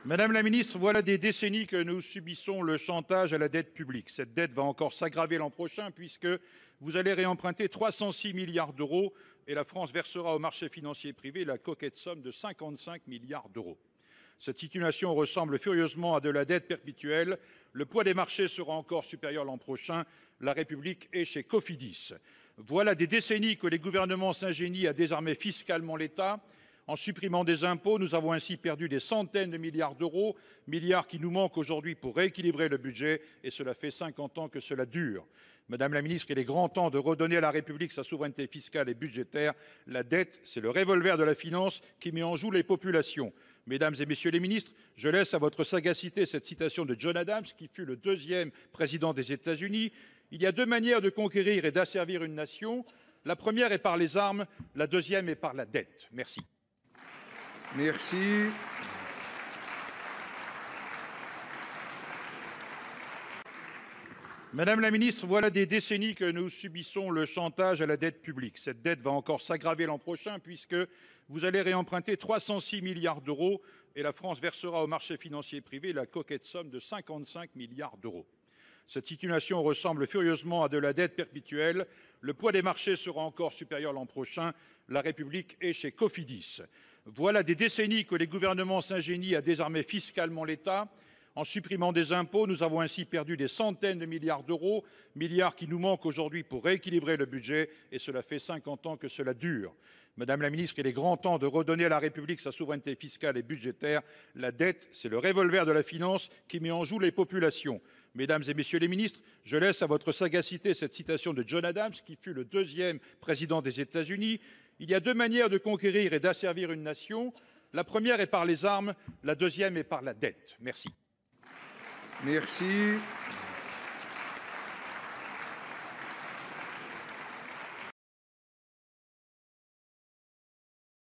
Madame la ministre, voilà des décennies que nous subissons le chantage à la dette publique. Cette dette va encore s'aggraver l'an prochain puisque vous allez réemprunter 306 milliards d'euros et la France versera au marché financier privé la coquette somme de 55 milliards d'euros. Cette situation ressemble furieusement à de la dette perpétuelle. Le poids des marchés sera encore supérieur l'an prochain. La République est chez Cofidis. Voilà des décennies que les gouvernements s'ingénient à désarmer fiscalement l'État. En supprimant des impôts, nous avons ainsi perdu des centaines de milliards d'euros, milliards qui nous manquent aujourd'hui pour rééquilibrer le budget, et cela fait 50 ans que cela dure. Madame la ministre, il est grand temps de redonner à la République sa souveraineté fiscale et budgétaire. La dette, c'est le revolver de la finance qui met en joue les populations. Mesdames et messieurs les ministres, je laisse à votre sagacité cette citation de John Adams, qui fut le deuxième président des États-Unis. Il y a deux manières de conquérir et d'asservir une nation. La première est par les armes, la deuxième est par la dette. Merci. Merci. Madame la ministre, voilà des décennies que nous subissons le chantage à la dette publique. Cette dette va encore s'aggraver l'an prochain puisque vous allez réemprunter 306 milliards d'euros et la France versera au marché financier privé la coquette somme de 55 milliards d'euros. Cette situation ressemble furieusement à de la dette perpétuelle. Le poids des marchés sera encore supérieur l'an prochain. La République est chez Cofidis. Voilà des décennies que les gouvernements s'ingénient à désarmer fiscalement l'État. En supprimant des impôts, nous avons ainsi perdu des centaines de milliards d'euros, milliards qui nous manquent aujourd'hui pour rééquilibrer le budget, et cela fait 50 ans que cela dure. Madame la ministre, il est grand temps de redonner à la République sa souveraineté fiscale et budgétaire. La dette, c'est le revolver de la finance qui met en joue les populations. Mesdames et messieurs les ministres, je laisse à votre sagacité cette citation de John Adams, qui fut le deuxième président des États-Unis. Il y a deux manières de conquérir et d'asservir une nation. La première est par les armes, la deuxième est par la dette. Merci. Merci.